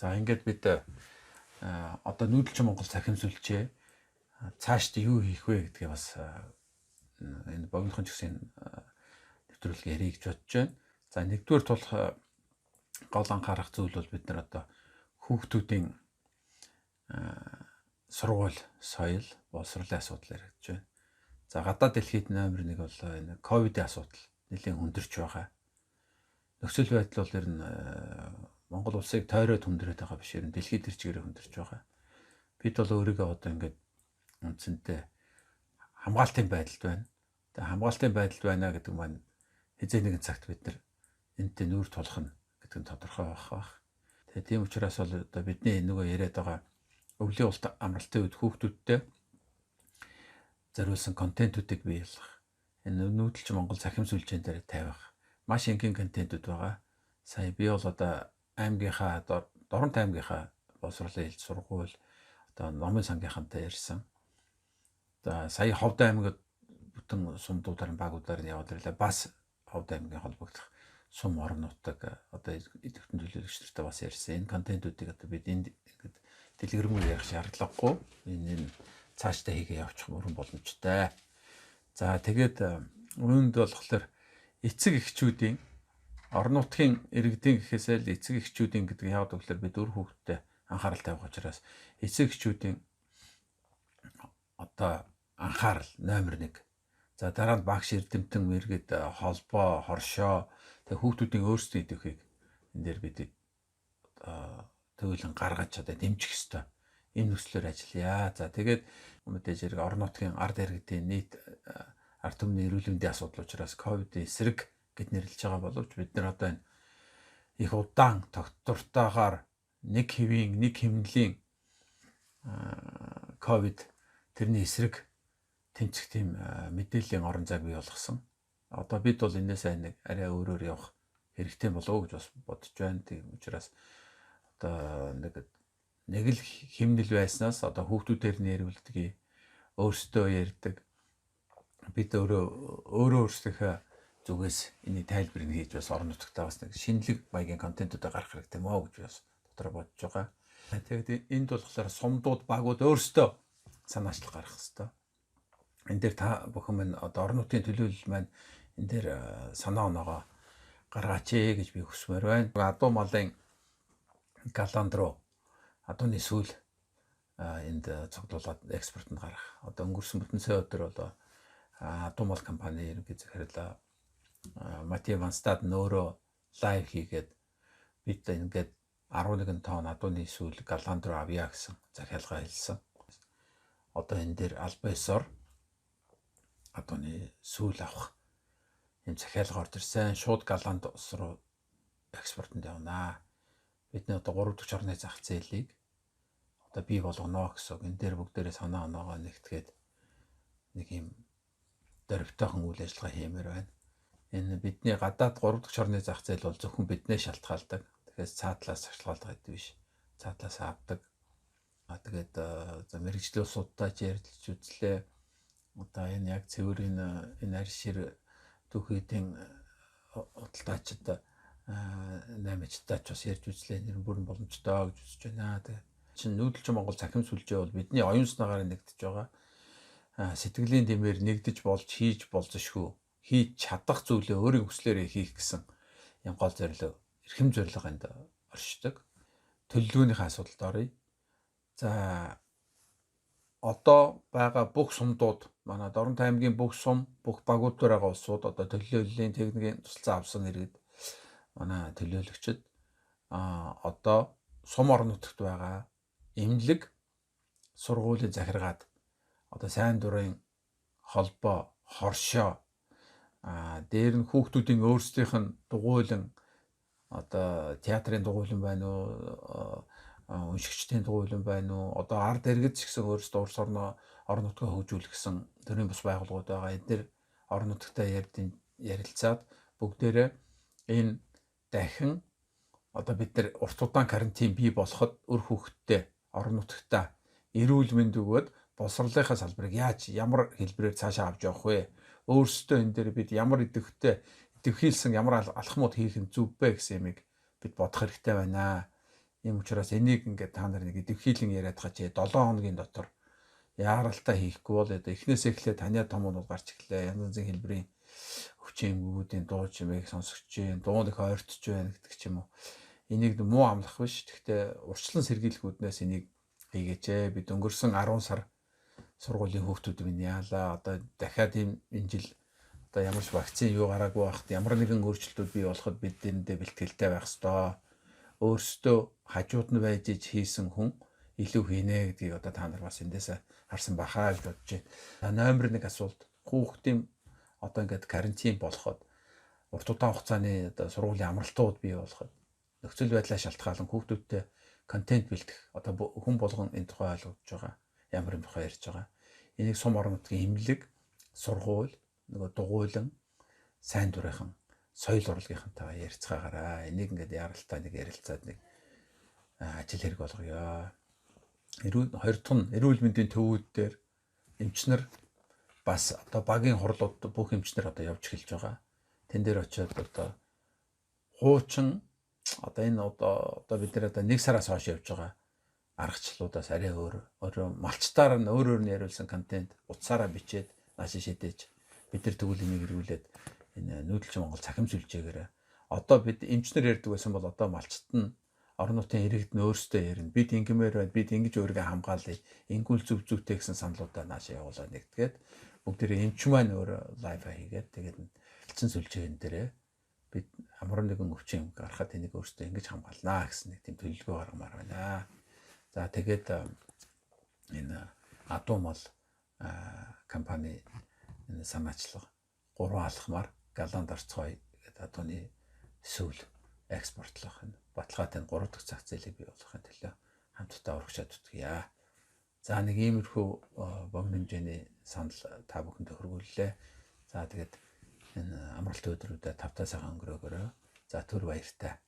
За ингээд бид одоо нүүдэлчин Монгол цахим сүлжээ цаашд юу хийх вэ гэдгээ бас энэ богинохон жигсийн нэвтрүүлэг ярих гэж бодож байна. За нэгдүгээр тул гол анхаарах зүйл бол бид нар одоо хүүхдүүдийн сургууль, соёл, боловсролын асуудал яригдж байна. За гадаад дэлхийд номер 1 бол энэ ковидын асуудал нэлээд хүндэрч байгаа. Нөхцөл байдал бол ер нь Монгол улсыг тойроод хүндрээд байгаа биш, ер нь дэлхийд төр чигээр хүндэрч байгаа. Бид бол өөрийгөө одоо ингээд үндсэндээ хамгаалтын байдалд байна. Тэгээ хамгаалтын байдалд байна гэдэг маань хизээ нэгэн цагт бид нар энэтэй нүүр тулах нь гэдэг нь тодорхой байх. Тэгээ тийм учраас бол одоо бидний нөгөө яриад байгаа өвлийн улт амралтын үед хүүхдүүдтэй зориулсан контентуудыг биелгэх. Энэ нүүдэлчин Монгол цахим сүлжээн дээр тавих. Маш энгийн контентууд байгаа. Сая би бол одоо аймгийнхаа Дорнот аймгийнхаа боловсролын хэлт сургууль одоо номын сангийнхантай ярьсан. За сая Ховд аймагт бүтэн сумдуудаар багуудаар нь яваад ирлээ. Бас Ховд аймгийн холбогдох сум орон нутаг одоо идэвхтэн төлөөлөгчдөртэй бас ярьсан. Энэ контентуудыг одоо бид энд ингээд дэлгэрэнгүй ярих шаардлагагүй. Энэ цаашдаа хийгээ явуучих мөрөн боломжтой. За тэгээд үүнд болохоор эцэг эхчүүдийн орон нутгийн иргэдийн гэхээсээ л эцэг эхчүүдийн гэдэг яагаад гэвэл бид өр хүүхдтэй анхаарал тавих учраас эцэг эхчүүдийн одоо анхаарал номер 1. За дараа нь багш эрдэмтэн мэргэд холбоо, хоршоо тэг хүүхдүүдийн өөрсдийн идэвхийг энэ дээр бид төлөвлөн гаргаж одоо дэмжих ёстой. Энэ нөхцлөөр ажиллая. За тэгээд мэдээж хэрэг орон нутгийн ард иргэдийн нийт ард түмний эрүүл мэндийн асуудал учраас ковидын эсрэг гэд нэрлэж байгаа боловч бид нар одоо энэ их удаан тогтвортойгоор нэг хэвийн нэг хэмнэлийн ковид тэрний эсрэг тэмцэх тийм мэдээллийн орон зайг бий болгосон. Одоо бид бол энэс нэг арай өөрөөр явах хэрэгтэй болов гэж бас бодож байна. Тийм учраас одоо нэг л хэмнэл байснаас одоо хүүхдүүдээр нэрвэлдэг өөрсдөө ярьдаг бид өөрөө өөрсдийнхөө зүгээс энийг тайлбар хийж бас орон нутгтаа бас нэг шинэлэг маягийн контентуудаа гаргах хэрэгтэй мó гэж бас дотроо бодож байгаа. Тэгээд энд болохоор сумдууд багууд өөрсдөө санаачлал гаргах хэрэгтэй. Энд дээр та бүхэн минь одоо орон нутгийн төлөөлөл маань энэ дээр санаа оноогоо гаргаач гэж би хүсмээр байна. Адуу малын галанд руу адууны сүүл энд цогцолоод экспортод гарах. Одоо өнгөрсөн бүтэн сая өдөр бол адуу мал компани ерөнхий захирал Матиа Ванстад нөөрөө лайв хийгээд бид ингээд 11 тонн адууны сүүл галанд руу авъя гэсэн захиалга хэлсэн. Одоо энэ дээр албан ёсоор адууны сүүл авах юм захиалга орж ирсэн. Шууд галанд ус руу экспортод явнаа. Бидний одоо 3 дахь орны зах зээлийг одоо бий болгоно гэсэн. Энэ дээр бүгдээрээ санаа оноогоо нэгтгээд нэг юм дөрвтойхон үйл ажиллагаа хиймээр байна. Энэ бидний гадаад 3 дахь орны зах зээл бол зөвхөн биднээс шалтгаалдаг. Тэгэхээр цаатлаас шалтгаалдаг гэдэг биш. Цаатлаас авдаг. Тэгээд мэрэгжлийн улсуудтай ярьж үзлээ. Одоо энэ яг цэвэрийн энэ арьшир түүхийдийн худалдаачид 8-ачтаач бас ярьж үзлээ. Нэр бүрэн боломжтой гэж үзэж байна. Тэгээд чинь нүүдэлчин Монгол цахим сүлжээ бол бидний оюун санаагаар нэгдэж байгаа. Сэтгэлийн дэмээр нэгдэж болж хийж болзошгүй хийж чадах зүйлээ өөрийн хүслээрээ хийх гэсэн юм гол зорилго эрхэм зорилго энд оршдог. Төлөвлөгөөнийхөө асуудалд оръё. За одоо байгаа бүх сумдууд манай Дорнот аймгийн бүх сум бүх багууд дээр байгаа улсууд одоо төлөөллийн техникийн тусалцаа авсан иргэд манай төлөөлөгчд одоо сум орон нутагт байгаа эмнэлэг сургуулийн захиргаад одоо сайн дурын холбоо, хоршоо дээр нь хүүхдүүдийн өөрсдийнх нь дугуйлан одоо театрын дугуйлан байна уу, уншигчдын дугуйлан байна уу, одоо ард иргэд ч гэсэн өөрсдөө улс орон нутгаа хөгжүүлэх гэсэн төрлийн бас байгууллагууд байгаа. Эдгээр орон нутагтай ярилцаад бүгдээрээ энэ дахин одоо бид нар урт удаан карантин бий болоход өр хүүхдтэй орон нутагтаа эрүүл мэнд өгөөд боловсролынхаа салбарыг ямар хэлбэрээр цаашаа авч явах вэ? Өөрсдөө энэ дээр бид ямар идэвхийлсэн ямар алхмууд хийх нь зүв бэ гэсэн юмыг бид бодох хэрэгтэй байна. Ийм учраас энийг ингээд та нар нэг идэвхжүүлэн яриад байгаа чи 7 хоногийн дотор яаралтай хийхгүй бол одоо эхнээс эхлээд таниа томууд гарч ирлээ. Янз бүрийн хэлбэрийн өвчин эмгүүдийн дуу чимээг сонсогч जैन, дуу нэг ойртож байна гэдэг ч юм уу. Энийг муу амлах биш. Гэхдээ урьдчилан сэргийлэхүүднээс энийг хийгээч. Бид өнгөрсөн 10 сар сургуулийн хүүхдүүд минь яалаа. Одоо дахиад энэ жил одоо ямар ч вакцин юу гараагүй байхад ямар нэгэн өөрчлөлтүүд бий болоход бид дэндээ бэлтгэлтэй байх ёстой. Өөрсдөө хажууд нь байж хийсэн хүн илүү хийнэ гэдгийг одоо та нар бас эндээс харсан бахаа гэж бодож байна. Номер 1 асуулт. Хүүхдийн одоо ингээд карантин болоход урт удаан хугацааны одоо сургуулийн амралтууд бий болоход нөхцөл байдлаа шалтгаалan хүүхдүүдтэй контент бэлдэх одоо хүн болгон энэ тухай ойлгож байгаа. Ямар юм тухай ярьж байгаа. Энийг сум орон нутгийн имлэг, сургууль, нөгөө дугуйлан, сайн дурынхан, соёл урлагийнхантайгаа ярилцгаагаараа энийг ингээд яралтай нэг ярилцаад нэг ажил хэрэг болгоё. Хоёр дахь нь эрүүл мэндийн төвүүд дээр эмчнэр бас одоо багийн хурлууд бүх эмчнэр одоо явж эхэлж байгаа. Тэн дээр очиод одоо хуучин одоо энэ одоо бид нэр одоо 1 сараас хойш явж байгаа аргачлалуудаас арай өөр малчтаар нь өөр нь яриулсан контент утсаараа бичээд нааш шидэж бид нар тэгвэл энийг эргүүлээд энэ нүүдэлч Монгол цахим сүлжээгээр одоо бид эмчнэр ярьдаг байсан бол одоо малчт нь орон нутгийн иргэд нь өөрсдөө ярина. Бид ингэмээр байна. Бид ингэж өөрийгөө хамгаалъя. Ингүүл зүв зүвтэй гэсэн саналуудаа наашаа явуулаад нэгтгээд бүгдээ эмч маань өөр лайв хийгээд тэгээд элчин сүлжээн дээрээ бид ямар нэгэн өвчин гарахад энийг өөрсдөө ингэж хамгаалнаа гэсэн нэг тийм төлөвлөгөө гаргамаар байна. За тэгээд энэ адуу мал компани энэ санаачлага 3 алхмаар галанд орцгоё гэдэг адууны сүүл экспортлох энэ баталгаатай 3 дахь зах зээлийг бий болгохын төлөө хамтдаа урагшаа зүтгэе. За нэг иймэрхүү богино хэмжээний санал та бүхэнд хөргүүллээ. За тэгээд энэ амралтын өдрүүдэд тавтаа сайхан өнгөрөөгөөрэй. За түр баяртай.